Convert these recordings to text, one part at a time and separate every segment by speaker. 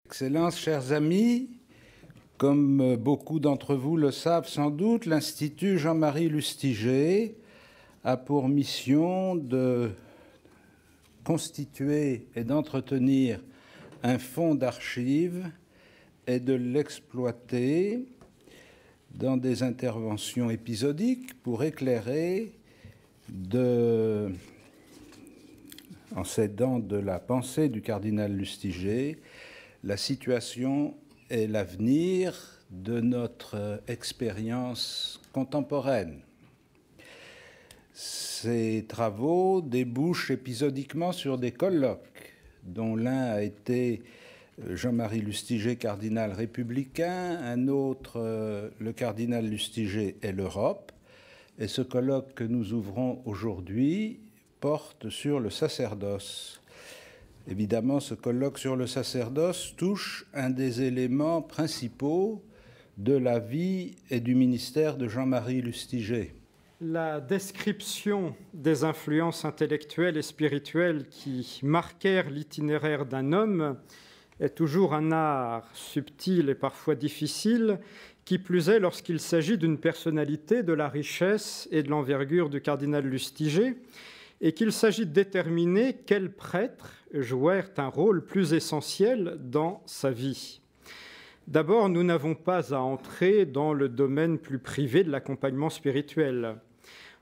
Speaker 1: Excellences, chers amis, comme beaucoup d'entre vous le savent sans doute, l'Institut Jean-Marie Lustiger a pour mission de constituer et d'entretenir un fonds d'archives et de l'exploiter dans des interventions épisodiques pour éclairer, en s'aidant de la pensée du cardinal Lustiger, la situation et l'avenir de notre expérience contemporaine. Ces travaux débouchent épisodiquement sur des colloques, dont l'un a été Jean-Marie Lustiger, cardinal républicain, un autre, le cardinal Lustiger et l'Europe. Et ce colloque que nous ouvrons aujourd'hui porte sur le sacerdoce. Évidemment, ce colloque sur le sacerdoce touche un des éléments principaux de la vie et du ministère de Jean-Marie Lustiger.
Speaker 2: La description des influences intellectuelles et spirituelles qui marquèrent l'itinéraire d'un homme est toujours un art subtil et parfois difficile, qui plus est lorsqu'il s'agit d'une personnalité de la richesse et de l'envergure du cardinal Lustiger, et qu'il s'agit de déterminer quels prêtres jouèrent un rôle plus essentiel dans sa vie. D'abord, nous n'avons pas à entrer dans le domaine plus privé de l'accompagnement spirituel.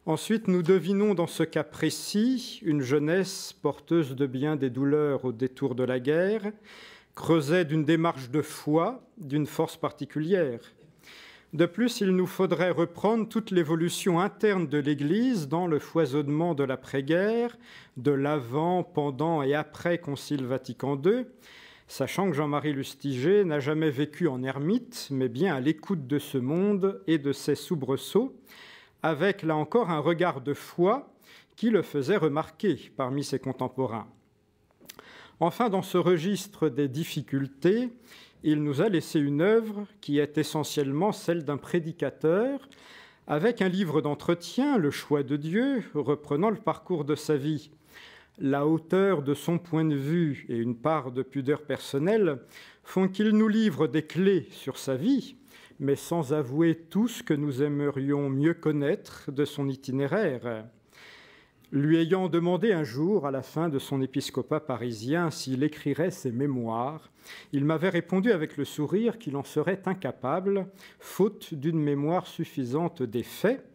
Speaker 2: Ensuite, nous devinons dans ce cas précis une jeunesse porteuse de bien des douleurs au détour de la guerre, creuset d'une démarche de foi, d'une force particulière. De plus, il nous faudrait reprendre toute l'évolution interne de l'Église dans le foisonnement de l'après-guerre, de l'avant, pendant et après Concile Vatican II, sachant que Jean-Marie Lustiger n'a jamais vécu en ermite, mais bien à l'écoute de ce monde et de ses soubresauts, avec, là encore, un regard de foi qui le faisait remarquer parmi ses contemporains. Enfin, dans ce registre des difficultés, il nous a laissé une œuvre qui est essentiellement celle d'un prédicateur, avec un livre d'entretien, Le choix de Dieu, reprenant le parcours de sa vie. La hauteur de son point de vue et une part de pudeur personnelle font qu'il nous livre des clés sur sa vie, mais sans avouer tout ce que nous aimerions mieux connaître de son itinéraire. Lui ayant demandé un jour, à la fin de son épiscopat parisien, s'il écrirait ses mémoires, il m'avait répondu avec le sourire qu'il en serait incapable, faute d'une mémoire suffisante des faits,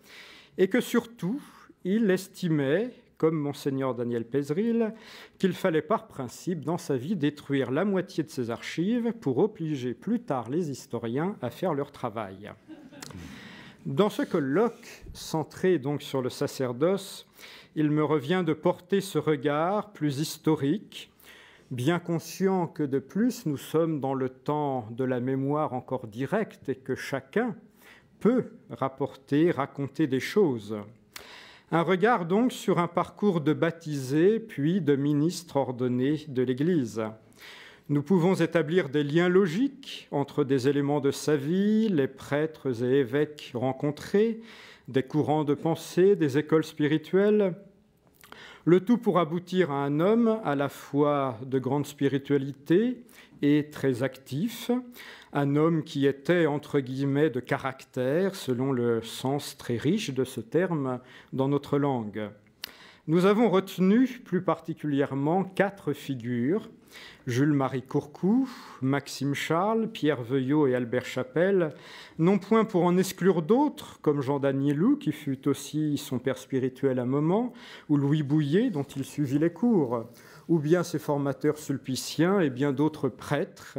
Speaker 2: et que surtout, il estimait, comme monseigneur Daniel Pézeril, qu'il fallait par principe dans sa vie détruire la moitié de ses archives pour obliger plus tard les historiens à faire leur travail. Dans ce colloque, centré donc sur le sacerdoce, il me revient de porter ce regard plus historique, bien conscient que de plus nous sommes dans le temps de la mémoire encore directe et que chacun peut rapporter, raconter des choses. Un regard donc sur un parcours de baptisé puis de ministre ordonné de l'Église. Nous pouvons établir des liens logiques entre des éléments de sa vie, les prêtres et évêques rencontrés, des courants de pensée, des écoles spirituelles, le tout pour aboutir à un homme à la fois de grande spiritualité et très actif, un homme qui était, entre guillemets, de caractère, selon le sens très riche de ce terme dans notre langue. Nous avons retenu plus particulièrement 4 figures, Jules-Marie Courcou, Maxime Charles, Pierre Veuillot et Albert Chapelle, non point pour en exclure d'autres, comme Jean Danielou, qui fut aussi son père spirituel à un moment, ou Louis Bouillet, dont il suivit les cours, ou bien ses formateurs sulpiciens et bien d'autres prêtres.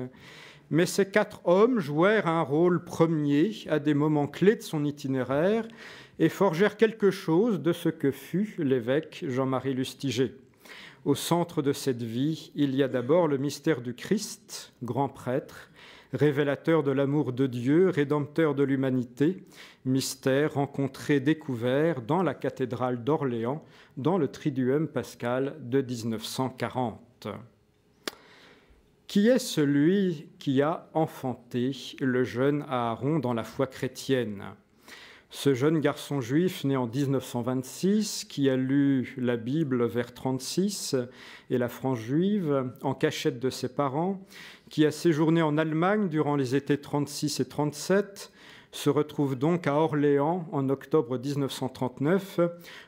Speaker 2: Mais ces 4 hommes jouèrent un rôle premier à des moments clés de son itinéraire et forgèrent quelque chose de ce que fut l'évêque Jean-Marie Lustiger. Au centre de cette vie, il y a d'abord le mystère du Christ, grand prêtre, révélateur de l'amour de Dieu, rédempteur de l'humanité, mystère rencontré, découvert dans la cathédrale d'Orléans, dans le Triduum pascal de 1940. Qui est celui qui a enfanté le jeune Aaron dans la foi chrétienne ? Ce jeune garçon juif né en 1926, qui a lu la Bible vers 1936 et la France juive en cachette de ses parents, qui a séjourné en Allemagne durant les étés 36 et 37, se retrouve donc à Orléans en octobre 1939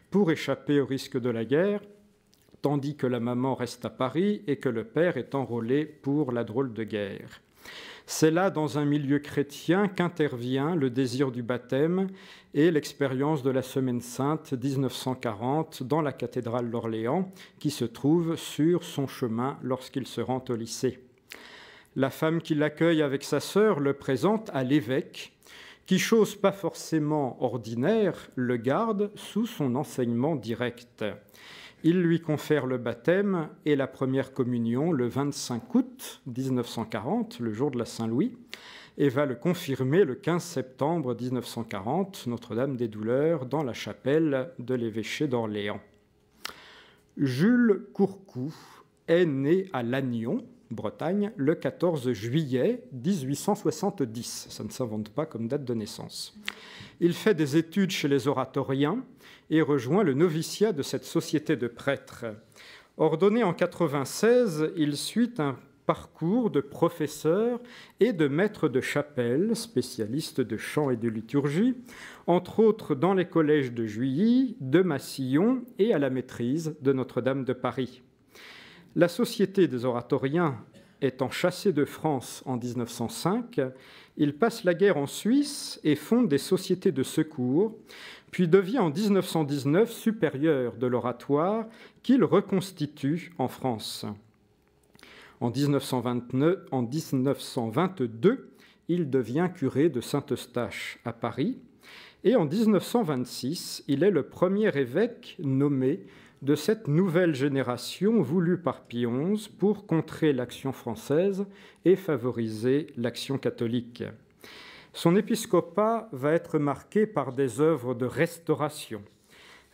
Speaker 2: pour échapper au risque de la guerre, tandis que la maman reste à Paris et que le père est enrôlé pour la drôle de guerre. C'est là, dans un milieu chrétien, qu'intervient le désir du baptême et l'expérience de la Semaine Sainte 1940 dans la cathédrale d'Orléans, qui se trouve sur son chemin lorsqu'il se rend au lycée. La femme qui l'accueille avec sa sœur le présente à l'évêque, qui, chose pas forcément ordinaire, le garde sous son enseignement direct. Il lui confère le baptême et la première communion le 25 août 1940, le jour de la Saint-Louis, et va le confirmer le 15 septembre 1940, Notre-Dame des Douleurs, dans la chapelle de l'évêché d'Orléans. Jules Courcou est né à Lannion, Bretagne, le 14 juillet 1870. Ça ne s'invente pas comme date de naissance. Il fait des études chez les oratoriens et rejoint le noviciat de cette société de prêtres. Ordonné en 1996, il suit un parcours de professeur et de maître de chapelle, spécialiste de chant et de liturgie, entre autres dans les collèges de Juilly, de Massillon et à la maîtrise de Notre-Dame de Paris. La Société des oratoriens étant chassée de France en 1905, il passe la guerre en Suisse et fonde des sociétés de secours, puis devient en 1919 supérieur de l'oratoire qu'il reconstitue en France. En 1922, il devient curé de Saint-Eustache à Paris, et en 1926, il est le premier évêque nommé de cette nouvelle génération voulue par Pie XI pour contrer l'action française et favoriser l'action catholique. Son épiscopat va être marqué par des œuvres de restauration.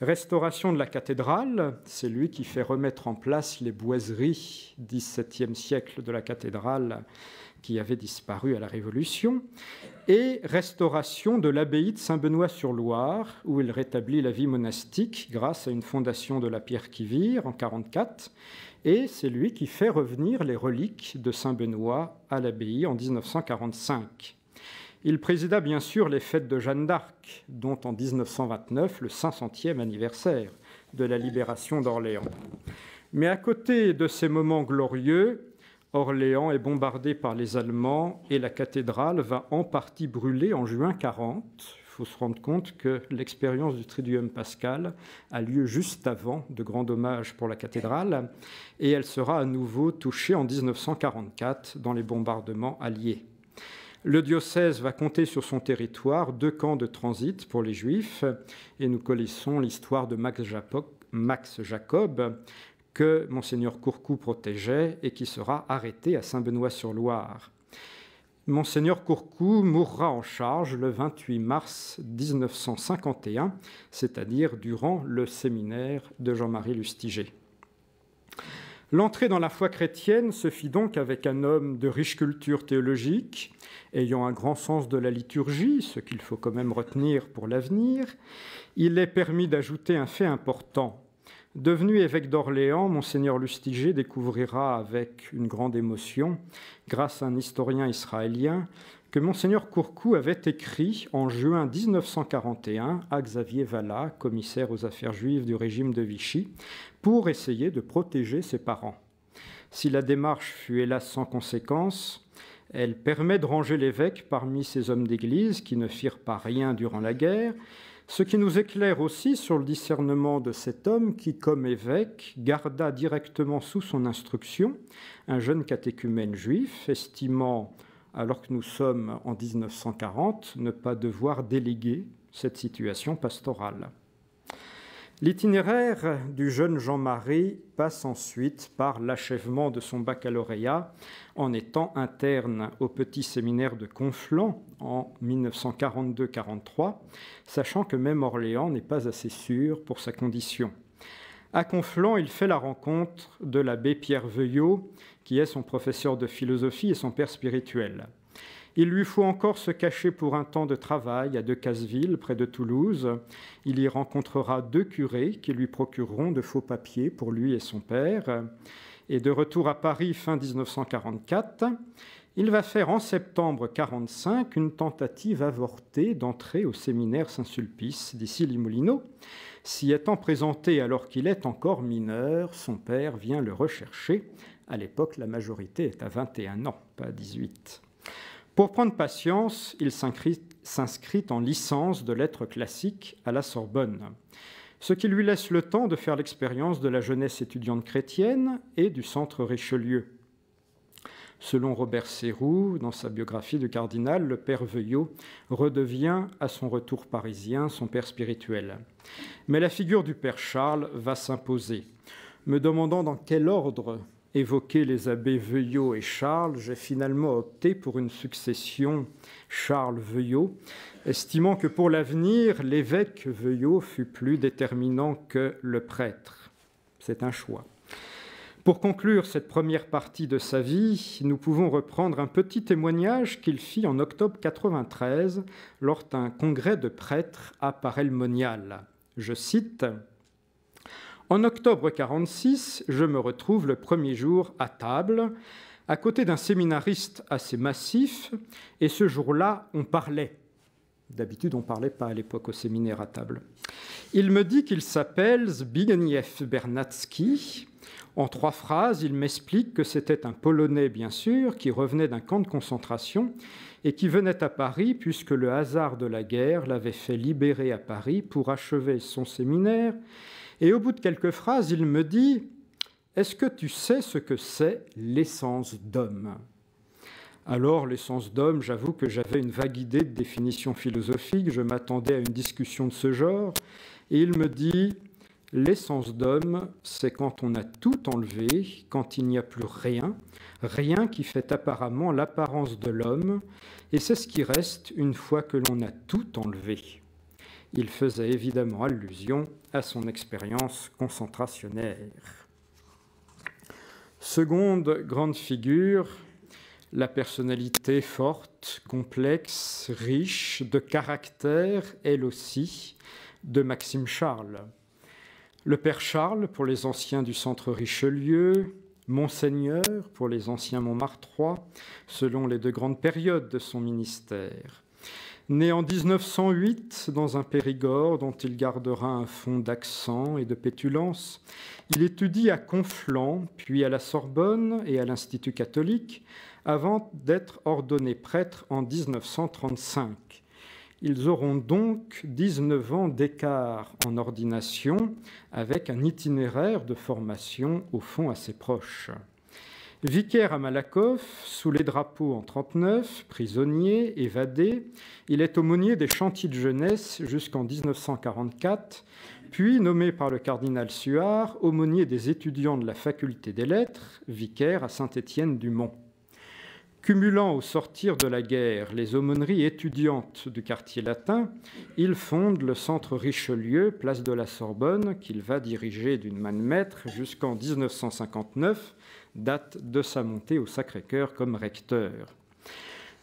Speaker 2: Restauration de la cathédrale, c'est lui qui fait remettre en place les boiseries XVIIe siècle de la cathédrale qui avait disparu à la Révolution, et restauration de l'abbaye de Saint-Benoît-sur-Loire, où il rétablit la vie monastique grâce à une fondation de la pierre qui vire en 1944, et c'est lui qui fait revenir les reliques de Saint-Benoît à l'abbaye en 1945. Il présida bien sûr les fêtes de Jeanne d'Arc, dont en 1929 le 500e anniversaire de la libération d'Orléans. Mais à côté de ces moments glorieux, Orléans est bombardée par les Allemands et la cathédrale va en partie brûler en juin 1940. Il faut se rendre compte que l'expérience du Triduum pascal a lieu juste avant de grands dommages pour la cathédrale et elle sera à nouveau touchée en 1944 dans les bombardements alliés. Le diocèse va compter sur son territoire 2 camps de transit pour les Juifs et nous connaissons l'histoire de Max Jacob que Monseigneur Courcou protégeait et qui sera arrêté à Saint-Benoît-sur-Loire. Monseigneur Courcou mourra en charge le 28 mars 1951, c'est-à-dire durant le séminaire de Jean-Marie Lustiger. L'entrée dans la foi chrétienne se fit donc avec un homme de riche culture théologique, ayant un grand sens de la liturgie, ce qu'il faut quand même retenir pour l'avenir. Il est permis d'ajouter un fait important. Devenu évêque d'Orléans, Monseigneur Lustiger découvrira avec une grande émotion, grâce à un historien israélien, que Monseigneur Courcou avait écrit en juin 1941 à Xavier Vallat, commissaire aux affaires juives du régime de Vichy, pour essayer de protéger ses parents. Si la démarche fut hélas sans conséquence, elle permet de ranger l'évêque parmi ces hommes d'église qui ne firent pas rien durant la guerre, ce qui nous éclaire aussi sur le discernement de cet homme qui, comme évêque, garda directement sous son instruction un jeune catéchumène juif, estimant, alors que nous sommes en 1940, ne pas devoir déléguer cette situation pastorale. L'itinéraire du jeune Jean-Marie passe ensuite par l'achèvement de son baccalauréat en étant interne au petit séminaire de Conflans en 1942-43, sachant que même Orléans n'est pas assez sûr pour sa condition. À Conflans, il fait la rencontre de l'abbé Pierre Veuillot, qui est son professeur de philosophie et son père spirituel. Il lui faut encore se cacher pour un temps de travail à Decazeville, près de Toulouse. Il y rencontrera 2 curés qui lui procureront de faux papiers pour lui et son père. Et de retour à Paris fin 1944, il va faire en septembre 1945 une tentative avortée d'entrer au séminaire Saint-Sulpice d'Issy-les-Moulineaux. S'y étant présenté alors qu'il est encore mineur, son père vient le rechercher. À l'époque, la majorité est à 21 ans, pas 18. Pour prendre patience, il s'inscrit en licence de lettres classiques à la Sorbonne, ce qui lui laisse le temps de faire l'expérience de la jeunesse étudiante chrétienne et du centre Richelieu. Selon Robert Serroux, dans sa biographie de cardinal, le père Veuillot redevient à son retour parisien son père spirituel. Mais la figure du père Charles va s'imposer. Me demandant dans quel ordre évoquer les abbés Veuillot et Charles, j'ai finalement opté pour une succession Charles-Veuillot, estimant que pour l'avenir, l'évêque Veuillot fut plus déterminant que le prêtre. C'est un choix. Pour conclure cette première partie de sa vie, nous pouvons reprendre un petit témoignage qu'il fit en octobre 1993 lors d'un congrès de prêtres à Paray-le-Monial. Je cite « En octobre 1946, je me retrouve le premier jour à table, à côté d'un séminariste assez massif, et ce jour-là, on parlait. D'habitude, on ne parlait pas à l'époque au séminaire à table. Il me dit qu'il s'appelle Zbigniew Bernacki. En 3 phrases, il m'explique que c'était un Polonais, bien sûr, qui revenait d'un camp de concentration et qui venait à Paris puisque le hasard de la guerre l'avait fait libérer à Paris pour achever son séminaire. Et au bout de quelques phrases, il me dit « Est-ce que tu sais ce que c'est l'essence d'homme ?» Alors, l'essence d'homme, j'avoue que j'avais une vague idée de définition philosophique, je m'attendais à une discussion de ce genre, et il me dit « L'essence d'homme, c'est quand on a tout enlevé, quand il n'y a plus rien, rien qui fait apparemment l'apparence de l'homme, et c'est ce qui reste une fois que l'on a tout enlevé. » Il faisait évidemment allusion à son expérience concentrationnaire. Seconde grande figure, la personnalité forte, complexe, riche, de caractère, elle aussi, de Maxime Charles. Le père Charles pour les anciens du centre Richelieu, Monseigneur pour les anciens Montmartrois, selon les 2 grandes périodes de son ministère. Né en 1908 dans un Périgord dont il gardera un fond d'accent et de pétulance, il étudie à Conflans, puis à la Sorbonne et à l'Institut catholique, avant d'être ordonné prêtre en 1935. Ils auront donc 19 ans d'écart en ordination, avec un itinéraire de formation au fond assez proche. Vicaire à Malakoff, sous les drapeaux en 1939, prisonnier, évadé, il est aumônier des chantiers de jeunesse jusqu'en 1944, puis nommé par le cardinal Suard, aumônier des étudiants de la faculté des lettres, vicaire à Saint-Étienne-du-Mont. Cumulant au sortir de la guerre les aumôneries étudiantes du quartier latin, il fonde le centre Richelieu, place de la Sorbonne, qu'il va diriger d'une main de maître jusqu'en 1959, date de sa montée au Sacré-Cœur comme recteur.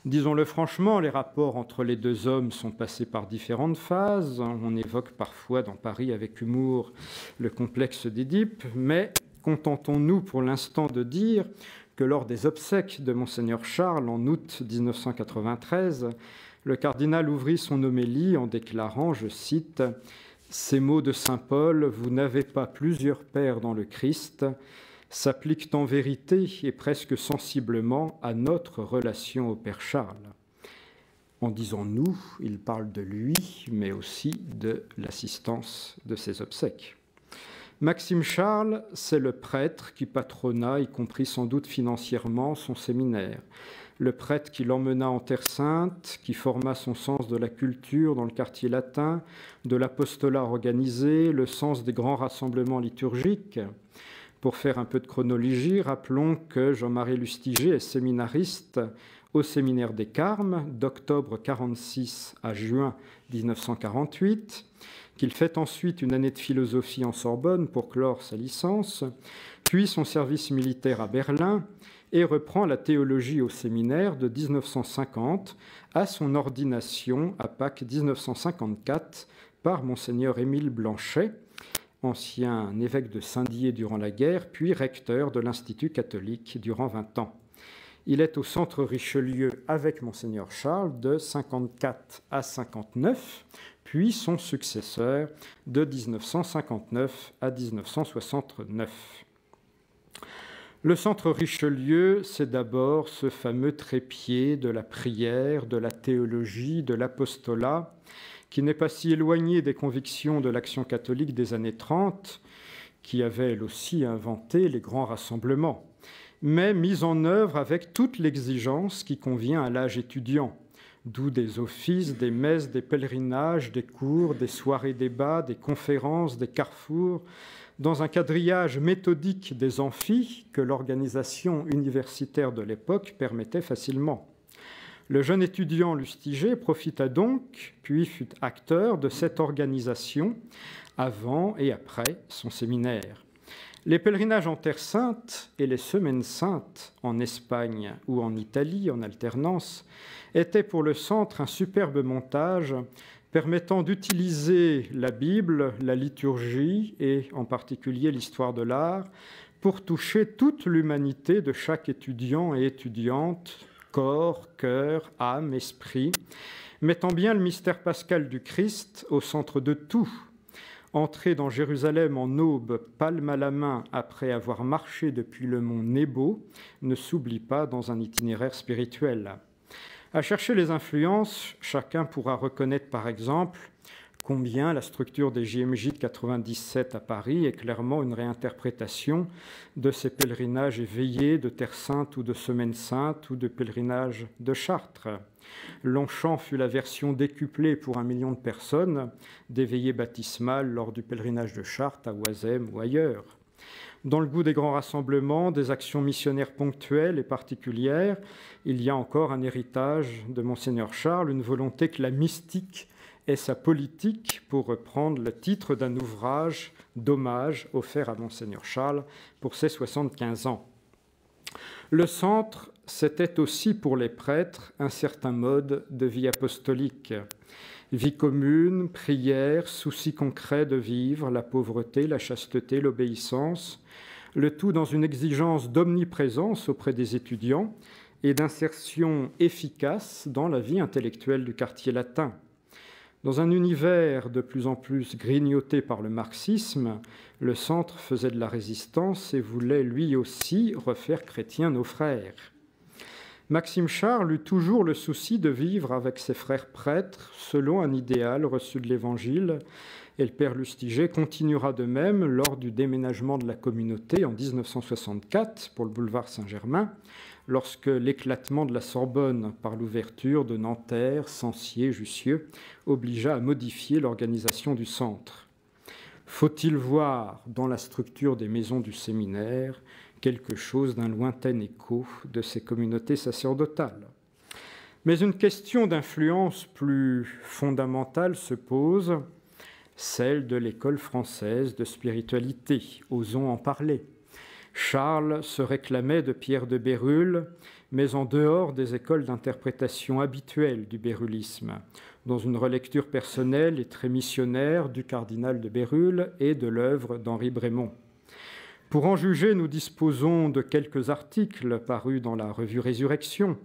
Speaker 2: Disons-le franchement, les rapports entre les 2 hommes sont passés par différentes phases. On évoque parfois dans Paris avec humour le complexe d'Édipe, mais contentons-nous pour l'instant de dire que lors des obsèques de Monseigneur Charles en août 1993, le cardinal ouvrit son homélie en déclarant, je cite, « Ces mots de saint Paul, vous n'avez pas plusieurs pères dans le Christ, s'appliquent en vérité et presque sensiblement à notre relation au Père Charles. » En disant « nous », il parle de lui, mais aussi de l'assistance de ses obsèques. Maxime Charles, c'est le prêtre qui patronna, y compris sans doute financièrement, son séminaire. Le prêtre qui l'emmena en Terre Sainte, qui forma son sens de la culture dans le quartier latin, de l'apostolat organisé, le sens des grands rassemblements liturgiques. Pour faire un peu de chronologie, rappelons que Jean-Marie Lustiger est séminariste au séminaire des Carmes d'octobre 46 à juin 1948, qu'il fait ensuite une année de philosophie en Sorbonne pour clore sa licence, puis son service militaire à Berlin, et reprend la théologie au séminaire de 1950 à son ordination à Pâques 1954 par Monseigneur Émile Blanchet, ancien évêque de Saint-Dié durant la guerre, puis recteur de l'Institut catholique durant 20 ans. Il est au Centre Richelieu avec Monseigneur Charles de 54 à 59, puis son successeur de 1959 à 1969. Le Centre Richelieu, c'est d'abord ce fameux trépied de la prière, de la théologie, de l'apostolat, qui n'est pas si éloigné des convictions de l'Action catholique des années 30, qui avait elle aussi inventé les grands rassemblements, mais mis en œuvre avec toute l'exigence qui convient à l'âge étudiant, d'où des offices, des messes, des pèlerinages, des cours, des soirées débats, des conférences, des carrefours, dans un quadrillage méthodique des amphis que l'organisation universitaire de l'époque permettait facilement. Le jeune étudiant Lustiger profita donc, puis fut acteur de cette organisation avant et après son séminaire. Les pèlerinages en Terre Sainte et les Semaines Saintes en Espagne ou en Italie en alternance étaient pour le centre un superbe montage permettant d'utiliser la Bible, la liturgie et en particulier l'histoire de l'art pour toucher toute l'humanité de chaque étudiant et étudiante, corps, cœur, âme, esprit, mettant bien le mystère pascal du Christ au centre de tout. Entré dans Jérusalem en aube, palme à la main, après avoir marché depuis le mont Nebo, ne s'oublie pas dans un itinéraire spirituel. À chercher les influences, chacun pourra reconnaître par exemple combien la structure des JMJ de 97 à Paris est clairement une réinterprétation de ces pèlerinages éveillés de Terre Sainte ou de Semaine Sainte ou de pèlerinage de Chartres. Longchamp fut la version décuplée pour 1 million de personnes des veillées baptismales lors du pèlerinage de Chartres à Oisem ou ailleurs. Dans le goût des grands rassemblements, des actions missionnaires ponctuelles et particulières, il y a encore un héritage de Monseigneur Charles, une volonté que la mystique ait sa politique, pour reprendre le titre d'un ouvrage d'hommage offert à Monseigneur Charles pour ses 75 ans. Le centre, c'était aussi pour les prêtres un certain mode de vie apostolique. Vie commune, prière, souci concret de vivre, la pauvreté, la chasteté, l'obéissance, le tout dans une exigence d'omniprésence auprès des étudiants et d'insertion efficace dans la vie intellectuelle du quartier latin. Dans un univers de plus en plus grignoté par le marxisme, le centre faisait de la résistance et voulait lui aussi refaire chrétiens nos frères. Maxime Charles eut toujours le souci de vivre avec ses frères prêtres selon un idéal reçu de l'Évangile, et le père Lustiger continuera de même lors du déménagement de la communauté en 1964 pour le boulevard Saint-Germain, lorsque l'éclatement de la Sorbonne par l'ouverture de Nanterre, Censier, Jussieu obligea à modifier l'organisation du centre. Faut-il voir dans la structure des maisons du séminaire quelque chose d'un lointain écho de ces communautés sacerdotales? Mais une question d'influence plus fondamentale se pose, celle de l'école française de spiritualité. Osons en parler. Charles se réclamait de Pierre de Bérulle, mais en dehors des écoles d'interprétation habituelles du bérulisme, dans une relecture personnelle et très missionnaire du cardinal de Bérulle et de l'œuvre d'Henri Brémond. Pour en juger, nous disposons de quelques articles parus dans la revue Résurrection,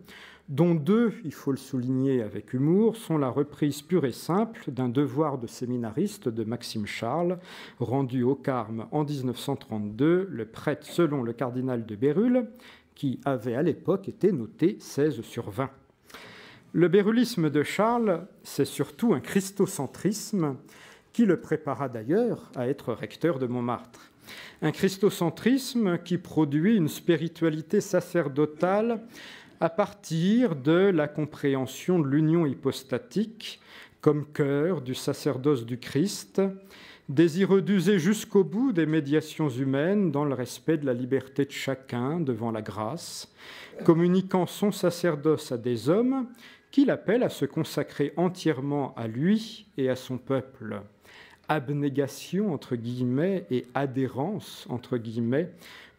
Speaker 2: dont 2, il faut le souligner avec humour, sont la reprise pure et simple d'un devoir de séminariste de Maxime Charles, rendu au Carme en 1932, le prêtre selon le cardinal de Bérulle, qui avait à l'époque été noté 16 sur 20. Le bérulisme de Charles, c'est surtout un christocentrisme qui le prépara d'ailleurs à être recteur de Montmartre. Un christocentrisme qui produit une spiritualité sacerdotale à partir de la compréhension de l'union hypostatique comme cœur du sacerdoce du Christ, désireux d'user jusqu'au bout des médiations humaines dans le respect de la liberté de chacun devant la grâce, communiquant son sacerdoce à des hommes qu'il appelle à se consacrer entièrement à lui et à son peuple. Abnégation, entre guillemets, et adhérence, entre guillemets,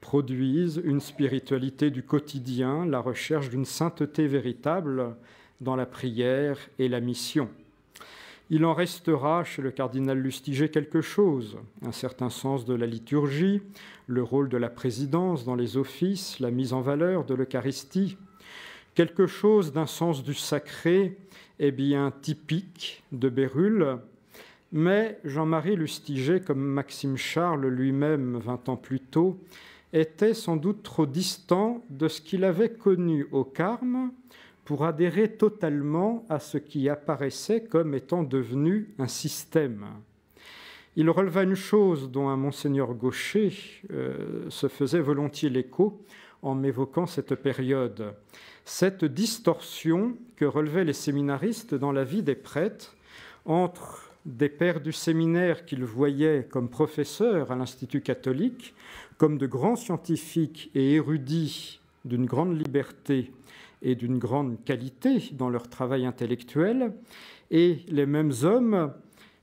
Speaker 2: produisent une spiritualité du quotidien, la recherche d'une sainteté véritable dans la prière et la mission. Il en restera chez le cardinal Lustiger quelque chose, un certain sens de la liturgie, le rôle de la présidence dans les offices, la mise en valeur de l'Eucharistie, quelque chose d'un sens du sacré, bien typique de Bérulle, mais Jean-Marie Lustiger, comme Maxime Charles lui-même 20 ans plus tôt, était sans doute trop distant de ce qu'il avait connu au Carme pour adhérer totalement à ce qui apparaissait comme étant devenu un système. Il releva une chose dont un monseigneur Gaucher se faisait volontiers l'écho en m'évoquant cette période, cette distorsion que relevaient les séminaristes dans la vie des prêtres entre des pères du séminaire qu'ils voyaient comme professeurs à l'Institut catholique, comme de grands scientifiques et érudits d'une grande liberté et d'une grande qualité dans leur travail intellectuel, et les mêmes hommes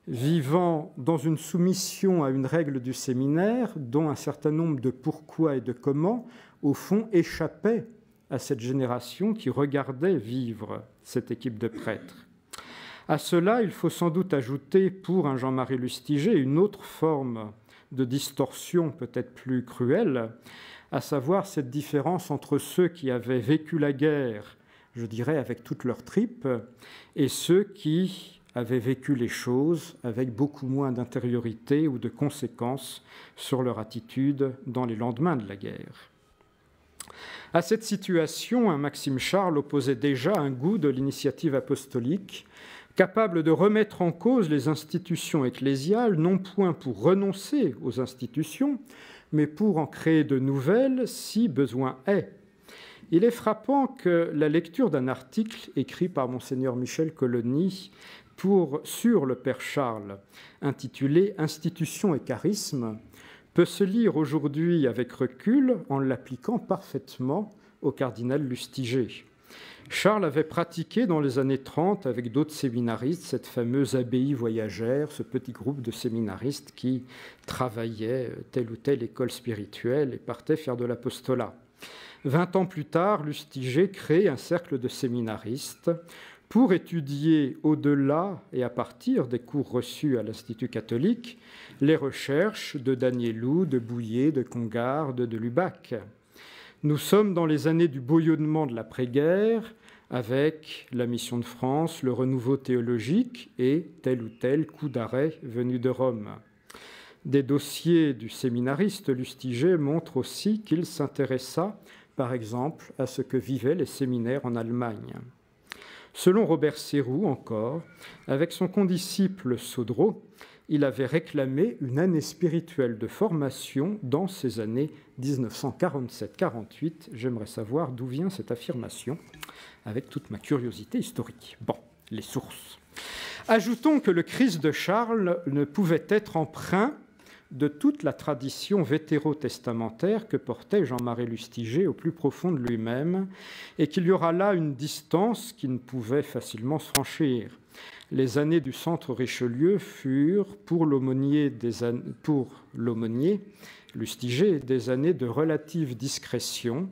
Speaker 2: vivant dans une soumission à une règle du séminaire dont un certain nombre de pourquoi et de comment, au fond, échappaient à cette génération qui regardait vivre cette équipe de prêtres. À cela, il faut sans doute ajouter, pour un Jean-Marie Lustiger, une autre forme de distorsion peut-être plus cruelle, à savoir cette différence entre ceux qui avaient vécu la guerre, je dirais avec toute leur tripe, et ceux qui avaient vécu les choses avec beaucoup moins d'intériorité ou de conséquences sur leur attitude dans les lendemains de la guerre. À cette situation, un Maxime Charles opposait déjà un goût de l'initiative apostolique, capable de remettre en cause les institutions ecclésiales, non point pour renoncer aux institutions, mais pour en créer de nouvelles si besoin est. Il est frappant que la lecture d'un article écrit par monseigneur Michel Colony sur le Père Charles, intitulé « Institutions et charisme », peut se lire aujourd'hui avec recul en l'appliquant parfaitement au cardinal Lustiger. Charles avait pratiqué dans les années 30 avec d'autres séminaristes cette fameuse abbaye voyagère, ce petit groupe de séminaristes qui travaillaient telle ou telle école spirituelle et partaient faire de l'apostolat. 20 ans plus tard, Lustiger crée un cercle de séminaristes pour étudier au-delà et à partir des cours reçus à l'Institut catholique les recherches de Danielou, de Bouillet, de Congarde, de Lubac. Nous sommes dans les années du bouillonnement de l'après-guerre, avec la Mission de France, le renouveau théologique et tel ou tel coup d'arrêt venu de Rome. Des dossiers du séminariste Lustiger montrent aussi qu'il s'intéressa, par exemple, à ce que vivaient les séminaires en Allemagne. Selon Robert Serroux encore, avec son condisciple Sodreau, il avait réclamé une année spirituelle de formation dans ces années 1947-48. J'aimerais savoir d'où vient cette affirmation, avec toute ma curiosité historique. Bon, les sources. Ajoutons que le Christ de Charles ne pouvait être emprunt de toute la tradition vétérotestamentaire que portait Jean-Marie Lustiger au plus profond de lui-même, et qu'il y aura là une distance qui ne pouvait facilement se franchir. Les années du centre Richelieu furent, pour l'aumônier Lustiger, des années de relative discrétion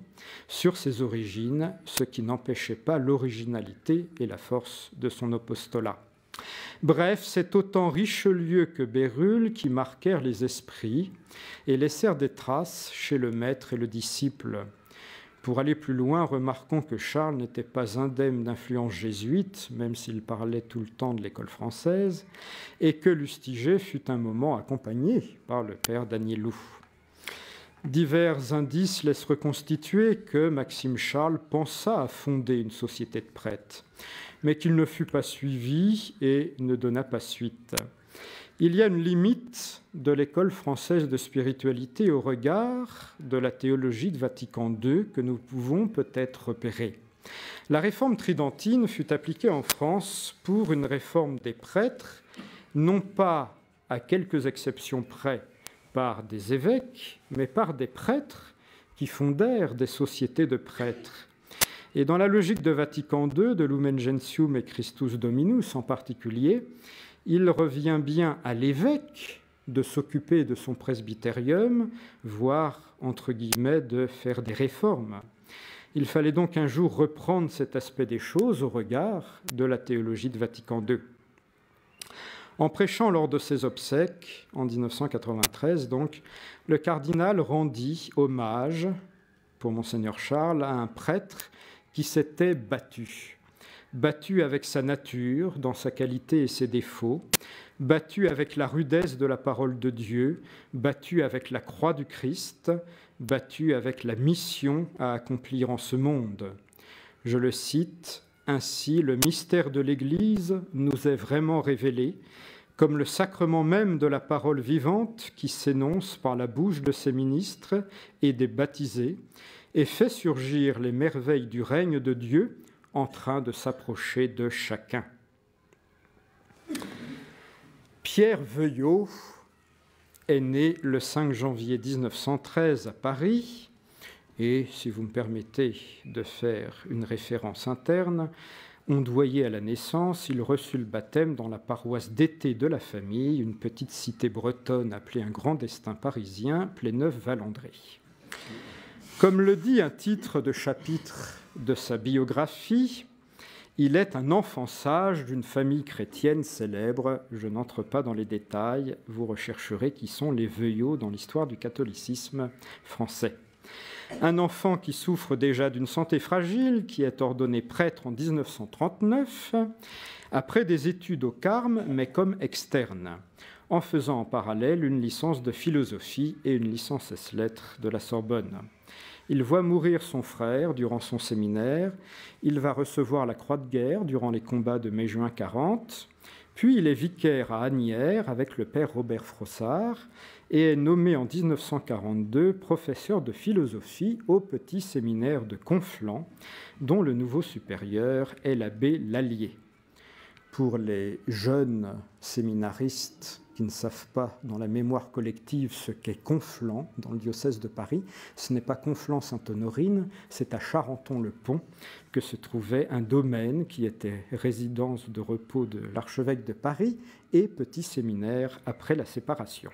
Speaker 2: sur ses origines, ce qui n'empêchait pas l'originalité et la force de son apostolat. Bref, c'est autant Richelieu que Bérulle qui marquèrent les esprits et laissèrent des traces chez le maître et le disciple. Pour aller plus loin, remarquons que Charles n'était pas indemne d'influence jésuite, même s'il parlait tout le temps de l'école française, et que Lustiger fut un moment accompagné par le père Danielou. Divers indices laissent reconstituer que Maxime Charles pensa à fonder une société de prêtres, mais qu'il ne fut pas suivi et ne donna pas suite. Il y a une limite de l'école française de spiritualité au regard de la théologie de Vatican II que nous pouvons peut-être repérer. La réforme tridentine fut appliquée en France pour une réforme des prêtres, non pas à quelques exceptions près, par des évêques, mais par des prêtres qui fondèrent des sociétés de prêtres. Et dans la logique de Vatican II, de Lumen Gentium et Christus Dominus en particulier, il revient bien à l'évêque de s'occuper de son presbytérium, voire, entre guillemets, de faire des réformes. Il fallait donc un jour reprendre cet aspect des choses au regard de la théologie de Vatican II. En prêchant lors de ses obsèques, en 1993, donc, le cardinal rendit hommage, pour Monseigneur Charles, à un prêtre qui s'était battu avec sa nature, dans sa qualité et ses défauts, battu avec la rudesse de la parole de Dieu, battu avec la croix du Christ, battu avec la mission à accomplir en ce monde. Je le cite, « Ainsi, le mystère de l'Église nous est vraiment révélé, comme le sacrement même de la parole vivante qui s'énonce par la bouche de ses ministres et des baptisés, et fait surgir les merveilles du règne de Dieu en train de s'approcher de chacun. » Pierre Veuillot est né le 5 janvier 1913 à Paris, et si vous me permettez de faire une référence interne, ondoyé à la naissance, il reçut le baptême dans la paroisse d'été de la famille, une petite cité bretonne appelée un grand destin parisien, Pléneuf-Valandré. Comme le dit un titre de chapitre de sa biographie, il est un enfant sage d'une famille chrétienne célèbre. Je n'entre pas dans les détails, vous rechercherez qui sont les Veuillot dans l'histoire du catholicisme français. Un enfant qui souffre déjà d'une santé fragile, qui est ordonné prêtre en 1939, après des études au Carme, mais comme externe, en faisant en parallèle une licence de philosophie et une licence ès-lettres de la Sorbonne. Il voit mourir son frère durant son séminaire, il va recevoir la croix de guerre durant les combats de mai-juin 40, puis il est vicaire à Asnières avec le père Robert Frossard et est nommé en 1942 professeur de philosophie au petit séminaire de Conflans, dont le nouveau supérieur est l'abbé Lallier. Pour les jeunes séminaristes qui ne savent pas dans la mémoire collective ce qu'est Conflans dans le diocèse de Paris, ce n'est pas Conflans-Sainte-Honorine, c'est à Charenton-le-Pont que se trouvait un domaine qui était résidence de repos de l'archevêque de Paris et petit séminaire après la séparation.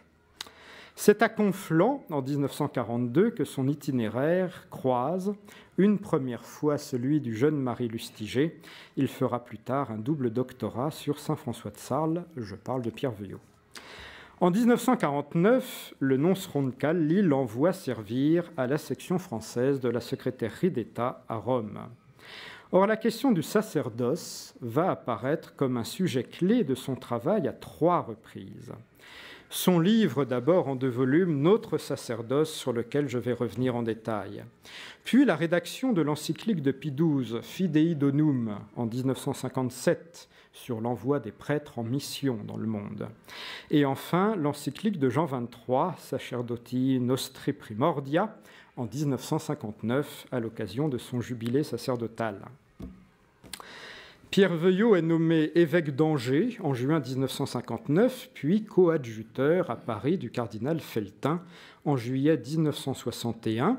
Speaker 2: C'est à Conflans, en 1942, que son itinéraire croise une première fois celui du jeune Marie Lustiger. Il fera plus tard un double doctorat sur saint François de Sales, je parle de Pierre Veuillot. En 1949, le nonce Roncalli l'envoie servir à la section française de la secrétairerie d'État à Rome. Or, la question du sacerdoce va apparaître comme un sujet clé de son travail à 3 reprises. Son livre, d'abord en 2 volumes, Notre sacerdoce, sur lequel je vais revenir en détail. Puis la rédaction de l'encyclique de Pie XII, Fidei Donum, en 1957, sur l'envoi des prêtres en mission dans le monde. Et enfin, l'encyclique de Jean XXIII, Sacerdoti Nostri Primordia, en 1959, à l'occasion de son jubilé sacerdotal. Pierre Veuillot est nommé évêque d'Angers en juin 1959, puis coadjuteur à Paris du cardinal Feltin en juillet 1961,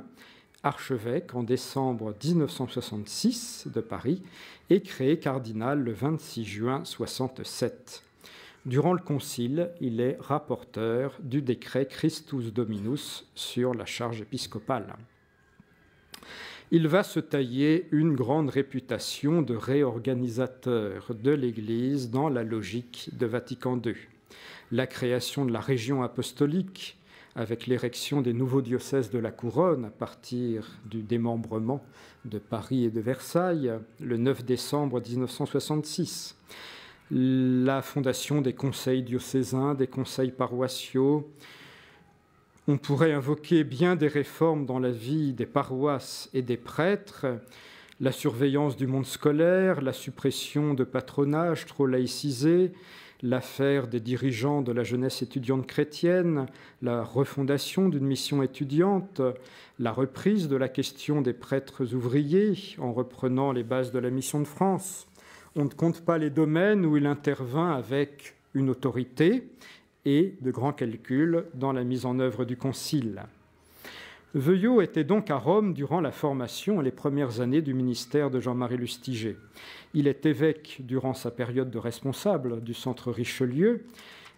Speaker 2: archevêque en décembre 1966 de Paris et créé cardinal le 26 juin 1967. Durant le concile, il est rapporteur du décret Christus Dominus sur la charge épiscopale. Il va se tailler une grande réputation de réorganisateur de l'Église dans la logique de Vatican II. La création de la région apostolique, avec l'érection des nouveaux diocèses de la Couronne à partir du démembrement de Paris et de Versailles, le 9 décembre 1966. La fondation des conseils diocésains, des conseils paroissiaux. On pourrait invoquer bien des réformes dans la vie des paroisses et des prêtres, la surveillance du monde scolaire, la suppression de patronages trop laïcisés, l'affaire des dirigeants de la jeunesse étudiante chrétienne, la refondation d'une mission étudiante, la reprise de la question des prêtres ouvriers en reprenant les bases de la mission de France. On ne compte pas les domaines où il intervint avec une autorité et de grands calculs dans la mise en œuvre du concile. Veuillot était donc à Rome durant la formation et les premières années du ministère de Jean-Marie Lustiger. Il est évêque durant sa période de responsable du centre Richelieu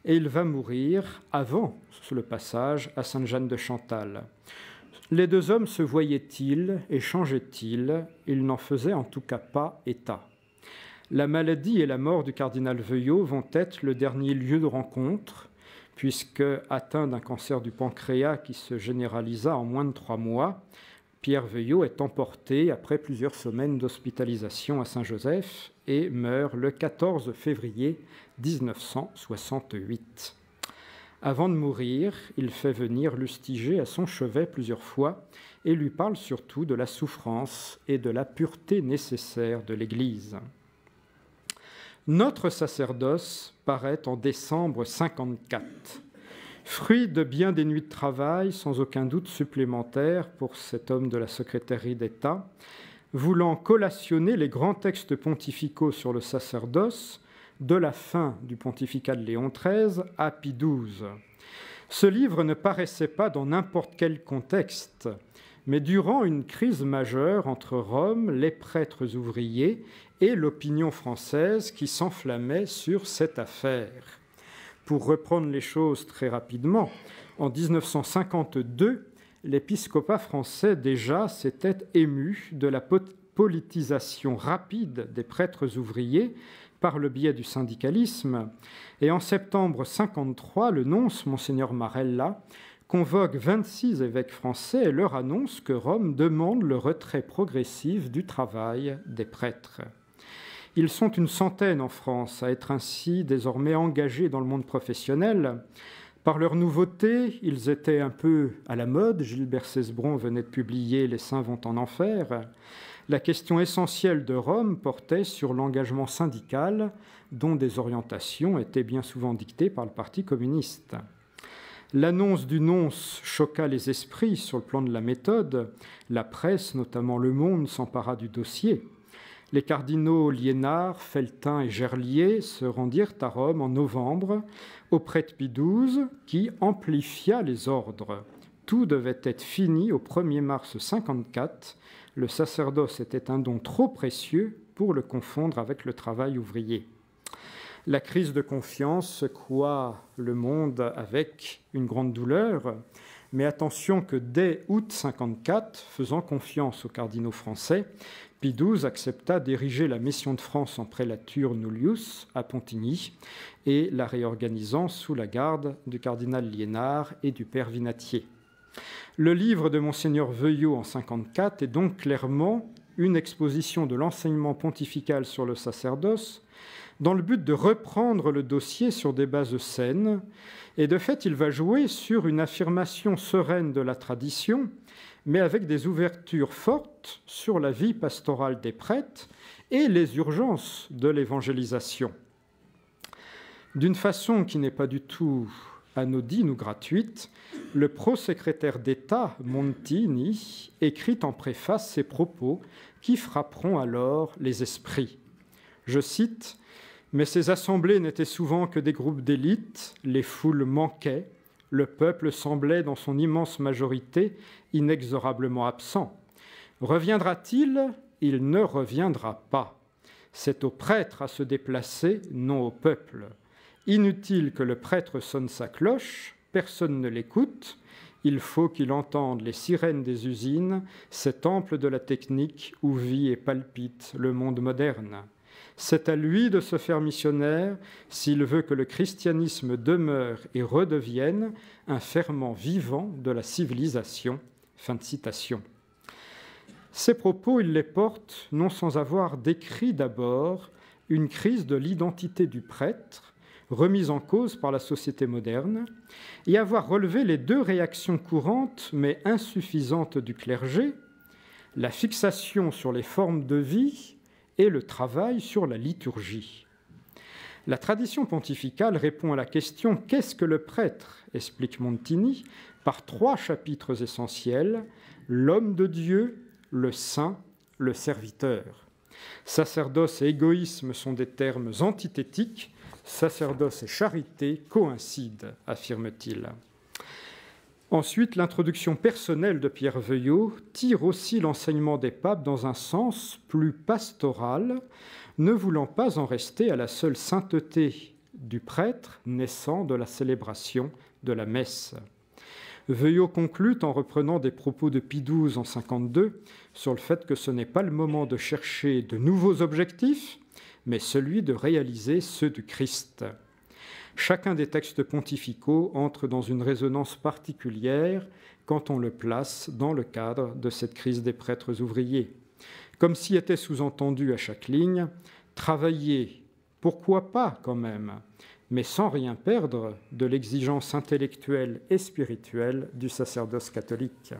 Speaker 2: et il va mourir avant le passage à Sainte-Jeanne de Chantal. Les deux hommes se voyaient-ils, échangeaient-ils? Ils n'en faisaient en tout cas pas état. La maladie et la mort du cardinal Veuillot vont être le dernier lieu de rencontre, puisque, atteint d'un cancer du pancréas qui se généralisa en moins de 3 mois, Pierre Veuillot est emporté après plusieurs semaines d'hospitalisation à Saint-Joseph et meurt le 14 février 1968. Avant de mourir, il fait venir Lustiger à son chevet plusieurs fois et lui parle surtout de la souffrance et de la pureté nécessaire de l'Église. Notre sacerdoce paraît en décembre 54, fruit de bien des nuits de travail, sans aucun doute supplémentaire pour cet homme de la secrétairerie d'État, voulant collationner les grands textes pontificaux sur le sacerdoce de la fin du pontificat de Léon XIII à Pie XII. Ce livre ne paraissait pas dans n'importe quel contexte, mais durant une crise majeure entre Rome, les prêtres ouvriers et l'opinion française qui s'enflammait sur cette affaire. Pour reprendre les choses très rapidement, en 1952, l'épiscopat français déjà s'était ému de la politisation rapide des prêtres ouvriers par le biais du syndicalisme, et en septembre 1953, le nonce, Monseigneur Marella, convoque 26 évêques français et leur annonce que Rome demande le retrait progressif du travail des prêtres. Ils sont une centaine en France à être ainsi désormais engagés dans le monde professionnel. Par leur nouveauté, ils étaient un peu à la mode. Gilbert Cesbron venait de publier « Les saints vont en enfer ». La question essentielle de Rome portait sur l'engagement syndical, dont des orientations étaient bien souvent dictées par le Parti communiste. L'annonce du nonce choqua les esprits sur le plan de la méthode. La presse, notamment Le Monde, s'empara du dossier. Les cardinaux Liénard, Felletin et Gerlier se rendirent à Rome en novembre auprès de Pie XII qui amplifia les ordres. Tout devait être fini au 1er mars 1954. Le sacerdoce était un don trop précieux pour le confondre avec le travail ouvrier. La crise de confiance secoua le monde avec une grande douleur, mais attention que dès août 1954, faisant confiance aux cardinaux français, Pie XII accepta d'ériger la mission de France en prélature nullius à Pontigny et la réorganisant sous la garde du cardinal Liénard et du père Vinatier. Le livre de Monseigneur Veuillot en 1954 est donc clairement une exposition de l'enseignement pontifical sur le sacerdoce dans le but de reprendre le dossier sur des bases saines. Et de fait, il va jouer sur une affirmation sereine de la tradition, mais avec des ouvertures fortes sur la vie pastorale des prêtres et les urgences de l'évangélisation. D'une façon qui n'est pas du tout anodine ou gratuite, le pro-secrétaire d'État Montini écrit en préface ces propos qui frapperont alors les esprits. Je cite « Mais ces assemblées n'étaient souvent que des groupes d'élite, les foules manquaient, le peuple semblait dans son immense majorité inexorablement absent. Reviendra-t-il? Il ne reviendra pas. C'est au prêtre à se déplacer, non au peuple. Inutile que le prêtre sonne sa cloche, personne ne l'écoute. Il faut qu'il entende les sirènes des usines, ces temples de la technique où vit et palpite le monde moderne. C'est à lui de se faire missionnaire s'il veut que le christianisme demeure et redevienne un ferment vivant de la civilisation. » Fin de citation. Ces propos, il les porte non sans avoir décrit d'abord une crise de l'identité du prêtre, remise en cause par la société moderne, et avoir relevé les deux réactions courantes mais insuffisantes du clergé, la fixation sur les formes de vie et le travail sur la liturgie. La tradition pontificale répond à la question « Qu'est-ce que le prêtre ?» explique Montini par 3 chapitres essentiels, l'homme de Dieu, le saint, le serviteur. Sacerdoce et égoïsme sont des termes antithétiques, sacerdoce et charité coïncident, affirme-t-il. Ensuite, l'introduction personnelle de Pierre Veuillot tire aussi l'enseignement des papes dans un sens plus pastoral, ne voulant pas en rester à la seule sainteté du prêtre naissant de la célébration de la messe. Veuillot conclut en reprenant des propos de Pie XII en 52 sur le fait que ce n'est pas le moment de chercher de nouveaux objectifs, mais celui de réaliser ceux du Christ. Chacun des textes pontificaux entre dans une résonance particulière quand on le place dans le cadre de cette crise des prêtres ouvriers. Comme s'y était sous-entendu à chaque ligne, travailler, pourquoi pas quand même, mais sans rien perdre de l'exigence intellectuelle et spirituelle du sacerdoce catholique.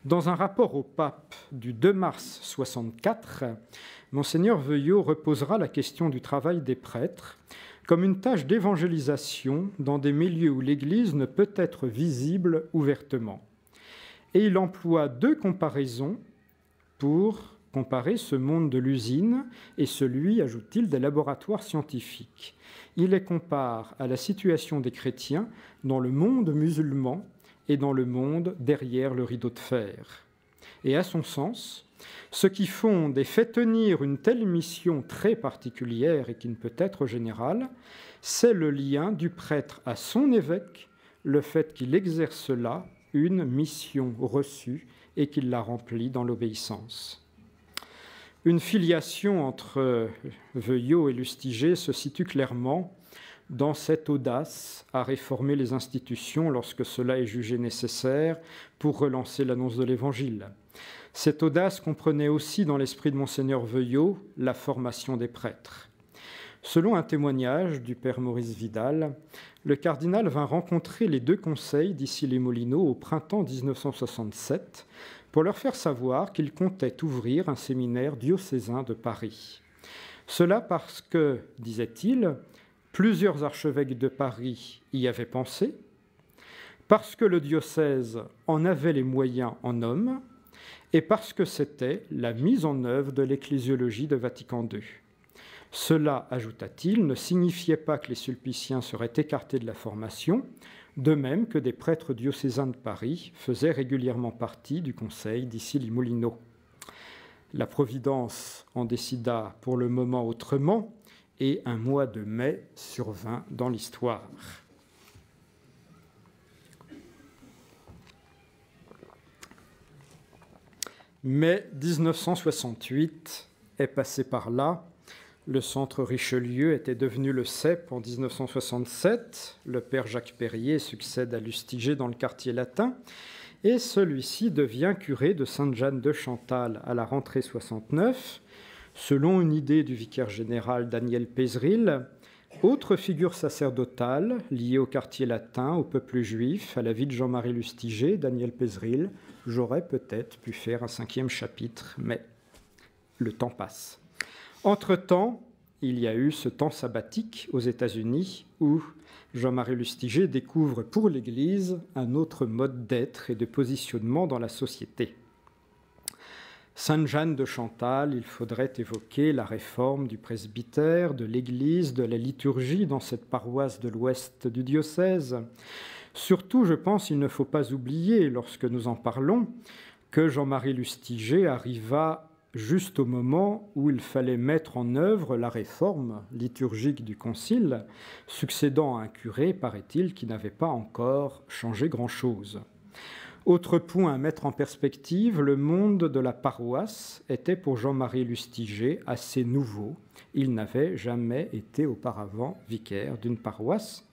Speaker 2: Dans un rapport au pape du 2 mars 64, Monseigneur Veuillot reposera la question du travail des prêtres comme une tâche d'évangélisation dans des milieux où l'Église ne peut être visible ouvertement. Et il emploie deux comparaisons pour comparer ce monde de l'usine et celui, ajoute-t-il, des laboratoires scientifiques. Il les compare à la situation des chrétiens dans le monde musulman et dans le monde derrière le rideau de fer. Et à son sens, ce qui fonde et fait tenir une telle mission très particulière et qui ne peut être générale, c'est le lien du prêtre à son évêque, le fait qu'il exerce là une mission reçue et qu'il la remplit dans l'obéissance. Une filiation entre Veuillot et Lustiger se situe clairement dans cette audace à réformer les institutions lorsque cela est jugé nécessaire pour relancer l'annonce de l'Évangile. Cette audace comprenait aussi dans l'esprit de Monseigneur Veuillot la formation des prêtres. Selon un témoignage du père Maurice Vidal, le cardinal vint rencontrer les deux conseils d'Issy-les-Moulineaux au printemps 1967 pour leur faire savoir qu'il comptait ouvrir un séminaire diocésain de Paris. Cela parce que, disait-il, plusieurs archevêques de Paris y avaient pensé, parce que le diocèse en avait les moyens en hommes, et parce que c'était la mise en œuvre de l'ecclésiologie de Vatican II. Cela, ajouta-t-il, ne signifiait pas que les sulpiciens seraient écartés de la formation, de même que des prêtres diocésains de Paris faisaient régulièrement partie du conseil d'Issy-les-Moulineaux. La Providence en décida pour le moment autrement, et un mois de mai survint dans l'histoire. Mai 1968 est passé par là. Le centre Richelieu était devenu le CEP en 1967. Le père Jacques Perrier succède à Lustiger dans le quartier latin. Et celui-ci devient curé de Sainte-Jeanne de Chantal à la rentrée 69, selon une idée du vicaire général Daniel Pézeril. Autre figure sacerdotale liée au quartier latin, au peuple juif, à la vie de Jean-Marie Lustiger, Daniel Pézeril. J'aurais peut-être pu faire un 5e chapitre, mais le temps passe. Entre-temps, il y a eu ce temps sabbatique aux États-Unis où Jean-Marie Lustiger découvre pour l'Église un autre mode d'être et de positionnement dans la société. Sainte-Jeanne de Chantal, il faudrait évoquer la réforme du presbytère, de l'Église, de la liturgie dans cette paroisse de l'ouest du diocèse. Surtout, je pense, il ne faut pas oublier, lorsque nous en parlons, que Jean-Marie Lustiger arriva juste au moment où il fallait mettre en œuvre la réforme liturgique du Concile, succédant à un curé, paraît-il, qui n'avait pas encore changé grand-chose. Autre point à mettre en perspective, le monde de la paroisse était pour Jean-Marie Lustiger assez nouveau. Il n'avait jamais été auparavant vicaire d'une paroisse.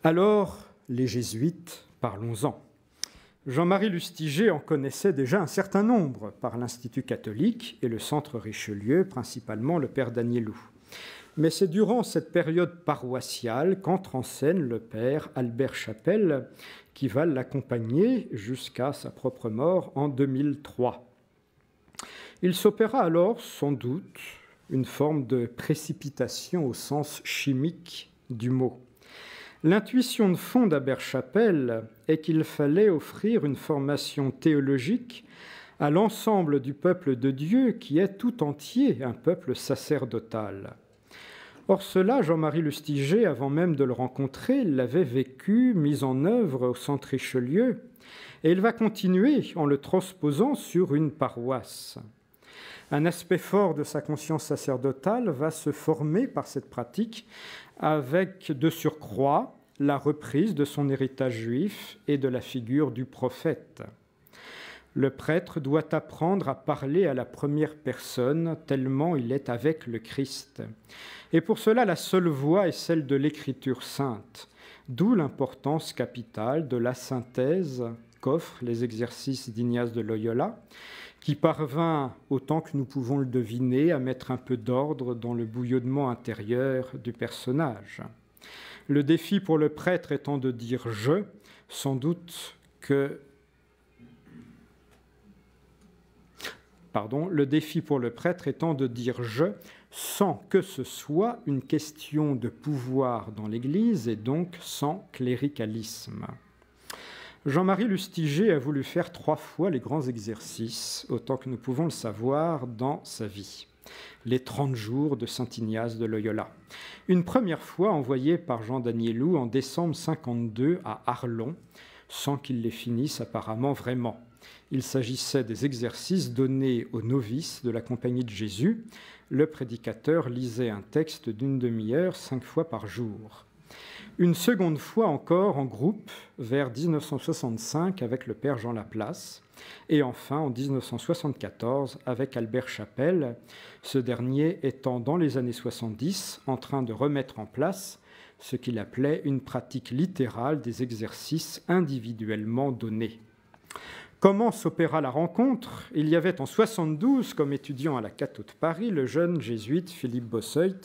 Speaker 2: Alors, les jésuites, parlons-en. Jean-Marie Lustiger en connaissait déjà un certain nombre par l'Institut catholique et le Centre Richelieu, principalement le père Danielou. Mais c'est durant cette période paroissiale qu'entre en scène le père Albert Chapelle, qui va l'accompagner jusqu'à sa propre mort en 2003. Il s'opéra alors, sans doute, une forme de précipitation au sens chimique du mot. L'intuition de fond d'Albert Chapelle est qu'il fallait offrir une formation théologique à l'ensemble du peuple de Dieu qui est tout entier un peuple sacerdotal. Or cela, Jean-Marie Lustiger, avant même de le rencontrer, l'avait vécu, mis en œuvre au Centre Richelieu, et il va continuer en le transposant sur une paroisse. Un aspect fort de sa conscience sacerdotale va se former par cette pratique, avec de surcroît la reprise de son héritage juif et de la figure du prophète. Le prêtre doit apprendre à parler à la première personne, tellement il est avec le Christ. Et pour cela, la seule voie est celle de l'Écriture sainte, d'où l'importance capitale de la synthèse qu'offrent les exercices d'Ignace de Loyola, qui parvint, autant que nous pouvons le deviner, à mettre un peu d'ordre dans le bouillonnement intérieur du personnage. Le défi pour le prêtre étant de dire « je », sans doute que... le défi pour le prêtre étant de dire « je » sans que ce soit une question de pouvoir dans l'Église et donc sans cléricalisme. Jean-Marie Lustiger a voulu faire 3 fois les grands exercices, autant que nous pouvons le savoir, dans sa vie. Les 30 jours de saint Ignace de Loyola. Une première fois envoyée par Jean d'Agnelou en décembre 52 à Arlon, sans qu'il les finisse apparemment vraiment. Il s'agissait des exercices donnés aux novices de la Compagnie de Jésus. Le prédicateur lisait un texte d'une demi-heure 5 fois par jour. Une seconde fois encore en groupe, vers 1965, avec le père Jean Laplace, et enfin en 1974 avec Albert Chapelle, ce dernier étant dans les années 70 en train de remettre en place ce qu'il appelait une pratique littérale des exercices individuellement donnés. Comment s'opéra la rencontre? Il y avait en 72, comme étudiant à la Cato de Paris, le jeune jésuite Philippe Bossuet,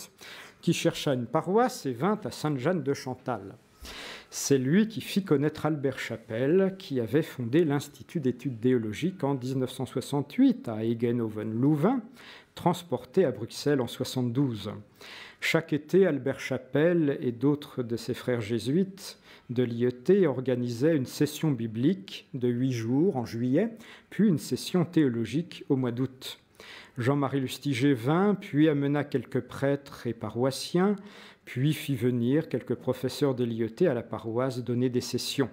Speaker 2: qui chercha une paroisse et vint à Sainte-Jeanne de Chantal. C'est lui qui fit connaître Albert Chapelle, qui avait fondé l'Institut d'études théologiques en 1968 à Egenhoven-Louvain, transporté à Bruxelles en 1972. Chaque été, Albert Chapelle et d'autres de ses frères jésuites de l'IET organisaient une session biblique de 8 jours en juillet, puis une session théologique au mois d'août. Jean-Marie Lustiger vint, puis amena quelques prêtres et paroissiens, puis fit venir quelques professeurs de l'IET à la paroisse donner des sessions.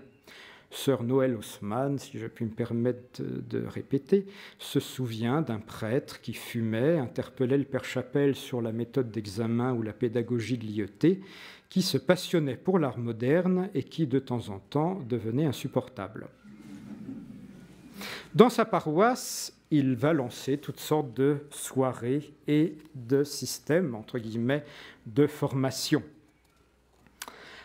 Speaker 2: Sœur Noël Haussmann, si je puis me permettre de répéter, se souvient d'un prêtre qui fumait, interpellait le père Chapelle sur la méthode d'examen ou la pédagogie de l'IET, qui se passionnait pour l'art moderne et qui, de temps en temps, devenait insupportable. Dans sa paroisse, il va lancer toutes sortes de soirées et de systèmes, entre guillemets, de formation.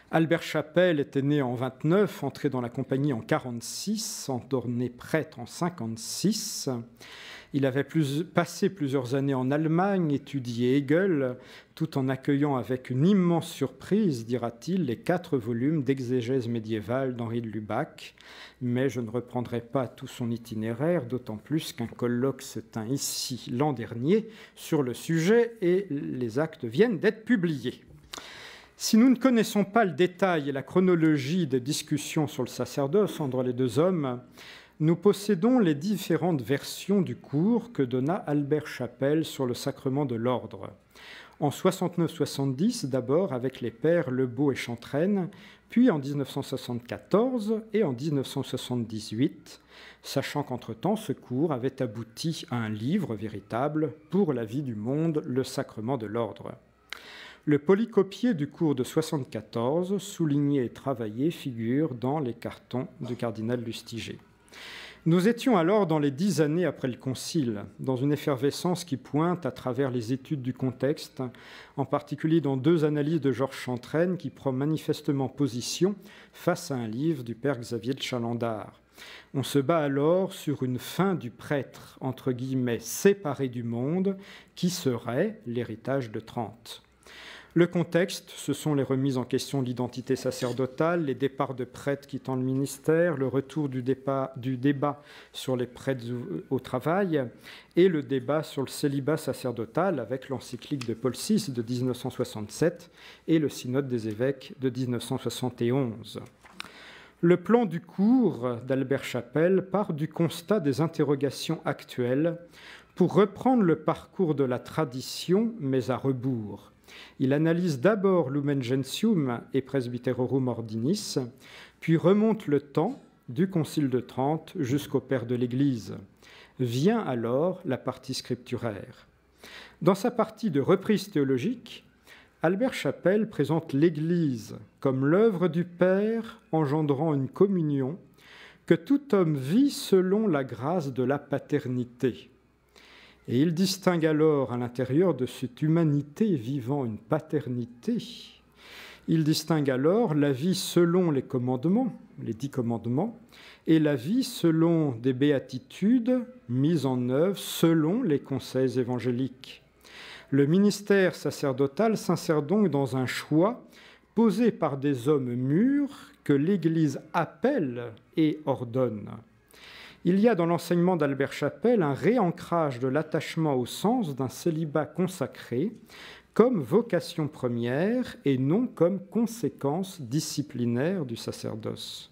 Speaker 2: Albert Chapelle était né en 29, entré dans la compagnie en 46, ordonné prêtre en 56. Il avait passé plusieurs années en Allemagne, étudié Hegel, tout en accueillant avec une immense surprise, dira-t-il, les 4 volumes d'exégèse médiévale d'Henri de Lubac. Mais je ne reprendrai pas tout son itinéraire, d'autant plus qu'un colloque se tint ici l'an dernier sur le sujet et les actes viennent d'être publiés. Si nous ne connaissons pas le détail et la chronologie des discussions sur le sacerdoce entre les 2 hommes, nous possédons les différentes versions du cours que donna Albert Chapelle sur le sacrement de l'ordre. En 69-70, d'abord avec les pères Lebeau et Chantraine, puis en 1974 et en 1978, sachant qu'entre-temps, ce cours avait abouti à un livre véritable pour la vie du monde, le sacrement de l'ordre. Le polycopié du cours de 74, souligné et travaillé, figure dans les cartons du cardinal Lustiger. Nous étions alors dans les 10 années après le Concile, dans une effervescence qui pointe à travers les études du contexte, en particulier dans 2 analyses de Georges Chantraine qui prend manifestement position face à un livre du père Xavier de Chalandard. On se bat alors sur une fin du prêtre, entre guillemets, séparé du monde, qui serait l'héritage de Trente. Le contexte, ce sont les remises en question de l'identité sacerdotale, les départs de prêtres quittant le ministère, le retour du débat sur les prêtres au travail et le débat sur le célibat sacerdotal avec l'encyclique de Paul VI de 1967 et le synode des évêques de 1971. Le plan du cours d'Albert Chapelle part du constat des interrogations actuelles pour reprendre le parcours de la tradition, mais à rebours. Il analyse d'abord Lumen Gentium et Presbyterorum Ordinis, puis remonte le temps du Concile de Trente jusqu'au Père de l'Église. Vient alors la partie scripturaire. Dans sa partie de reprise théologique, Albert Chapelle présente l'Église comme l'œuvre du Père engendrant une communion que tout homme vit selon la grâce de la paternité. Et il distingue alors à l'intérieur de cette humanité vivant une paternité, il distingue alors la vie selon les commandements, les 10 commandements, et la vie selon des béatitudes mises en œuvre selon les conseils évangéliques. Le ministère sacerdotal s'insère donc dans un choix posé par des hommes mûrs que l'Église appelle et ordonne. Il y a dans l'enseignement d'Albert Chapelle un réancrage de l'attachement au sens d'un célibat consacré comme vocation première et non comme conséquence disciplinaire du sacerdoce.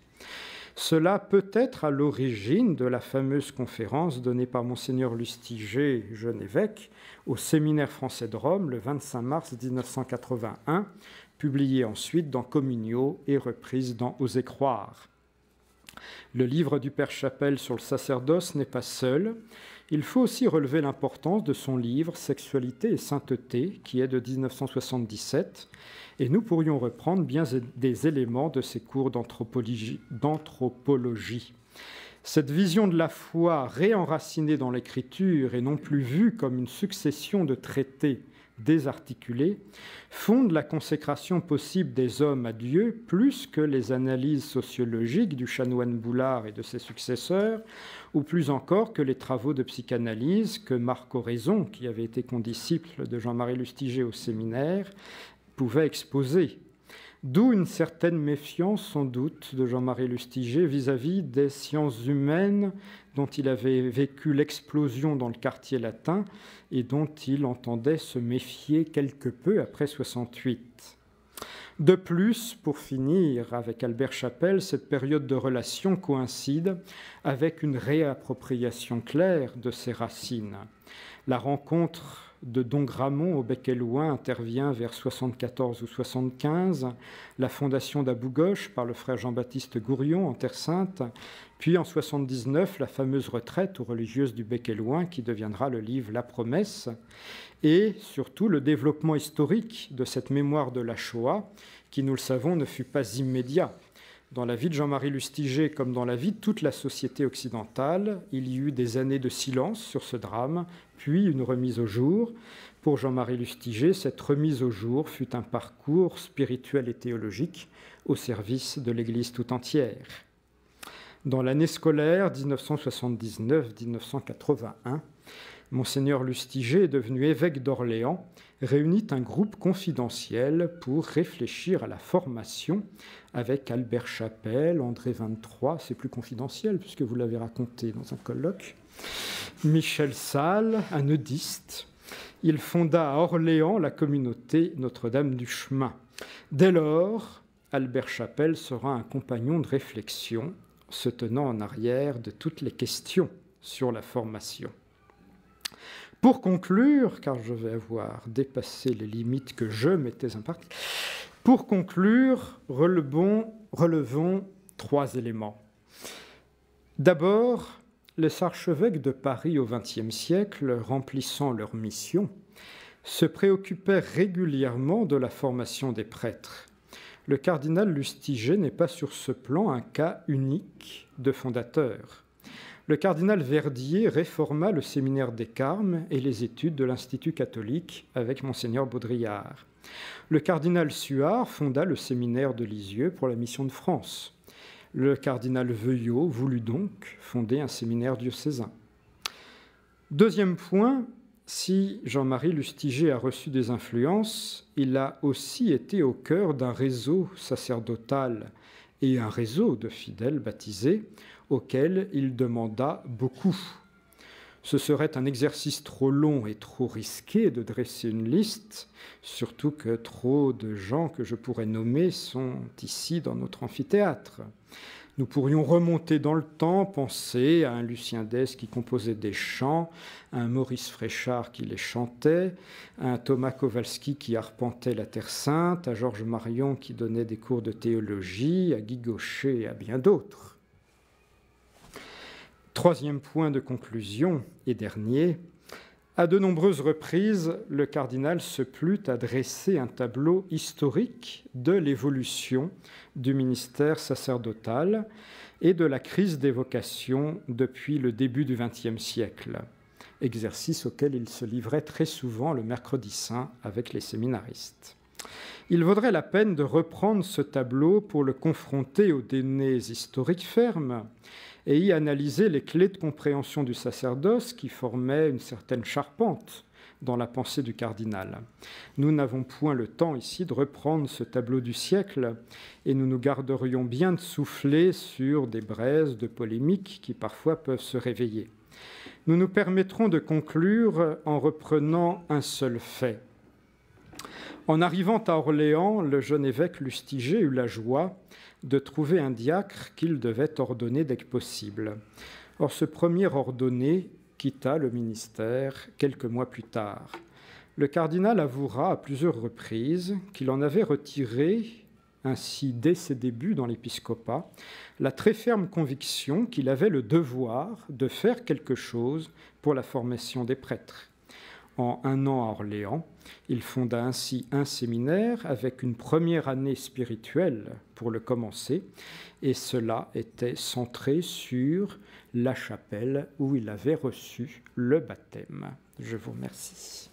Speaker 2: Cela peut être à l'origine de la fameuse conférence donnée par Monseigneur Lustiger, jeune évêque, au Séminaire français de Rome le 25 mars 1981, publiée ensuite dans Communio et reprise dans Osez croire. Le livre du Père Chapelle sur le sacerdoce n'est pas seul. Il faut aussi relever l'importance de son livre « Sexualité et sainteté » qui est de 1977, et nous pourrions reprendre bien des éléments de ses cours d'anthropologie. Cette vision de la foi réenracinée dans l'Écriture et non plus vue comme une succession de traités désarticulés fonde la consécration possible des hommes à Dieu plus que les analyses sociologiques du chanoine Boulard et de ses successeurs, ou plus encore que les travaux de psychanalyse que Marc Oraison, qui avait été condisciple de Jean-Marie Lustiger au séminaire, pouvait exposer. D'où une certaine méfiance, sans doute, de Jean-Marie Lustiger vis-à-vis des sciences humaines dont il avait vécu l'explosion dans le quartier latin et dont il entendait se méfier quelque peu après 68. De plus, pour finir avec Albert Chapelle, cette période de relation coïncide avec une réappropriation claire de ses racines. La rencontre de Don Gramont au Bec-et-Loing intervient vers 74 ou 75, la fondation d'Abou-Gosh par le frère Jean-Baptiste Gourion en Terre Sainte, puis en 79, la fameuse retraite aux religieuses du Bec-et-Loing qui deviendra le livre La Promesse, et surtout le développement historique de cette mémoire de la Shoah, qui, nous le savons, ne fut pas immédiat. Dans la vie de Jean-Marie Lustiger, comme dans la vie de toute la société occidentale, il y eut des années de silence sur ce drame, puis une remise au jour. Pour Jean-Marie Lustiger, cette remise au jour fut un parcours spirituel et théologique au service de l'Église tout entière. Dans l'année scolaire 1979-1981, Monseigneur Lustiger est devenu évêque d'Orléans, réunit un groupe confidentiel pour réfléchir à la formation avec Albert Chapelle, André 23, c'est plus confidentiel puisque vous l'avez raconté dans un colloque, Michel Salle, un nudiste. Il fonda à Orléans la communauté Notre-Dame du Chemin. Dès lors, Albert Chapelle sera un compagnon de réflexion, se tenant en arrière de toutes les questions sur la formation. Pour conclure, car je vais avoir dépassé les limites que je m'étais imparties, pour conclure, relevons 3 éléments. D'abord, les archevêques de Paris au XXe siècle, remplissant leur mission, se préoccupèrent régulièrement de la formation des prêtres. Le cardinal Lustiger n'est pas sur ce plan un cas unique de fondateur. Le cardinal Verdier réforma le séminaire des Carmes et les études de l'Institut catholique avec Monseigneur Baudrillard. Le cardinal Suard fonda le séminaire de Lisieux pour la mission de France. Le cardinal Veuillot voulut donc fonder un séminaire diocésain. Deuxième point, si Jean-Marie Lustiger a reçu des influences, il a aussi été au cœur d'un réseau sacerdotal et un réseau de fidèles baptisés auquel il demanda beaucoup. Ce serait un exercice trop long et trop risqué de dresser une liste, surtout que trop de gens que je pourrais nommer sont ici dans notre amphithéâtre. Nous pourrions remonter dans le temps, penser à un Lucien Dès qui composait des chants, à un Maurice Fréchard qui les chantait, à un Thomas Kowalski qui arpentait la Terre Sainte, à Georges Marion qui donnait des cours de théologie, à Guy Gaucher et à bien d'autres. Troisième point de conclusion et dernier, à de nombreuses reprises, le cardinal se plut à dresser un tableau historique de l'évolution du ministère sacerdotal et de la crise des vocations depuis le début du XXe siècle, exercice auquel il se livrait très souvent le mercredi saint avec les séminaristes. Il vaudrait la peine de reprendre ce tableau pour le confronter aux données historiques fermes et y analyser les clés de compréhension du sacerdoce qui formaient une certaine charpente dans la pensée du cardinal. Nous n'avons point le temps ici de reprendre ce tableau du siècle et nous nous garderions bien de souffler sur des braises de polémiques qui parfois peuvent se réveiller. Nous nous permettrons de conclure en reprenant un seul fait. En arrivant à Orléans, le jeune évêque Lustiger eut la joie de trouver un diacre qu'il devait ordonner dès que possible. Or, ce premier ordonné quitta le ministère quelques mois plus tard. Le cardinal avouera à plusieurs reprises qu'il en avait retiré, ainsi dès ses débuts dans l'épiscopat, la très ferme conviction qu'il avait le devoir de faire quelque chose pour la formation des prêtres. En un an à Orléans, il fonda ainsi un séminaire avec une première année spirituelle pour le commencer, et cela était centré sur la chapelle où il avait reçu le baptême. Je vous remercie.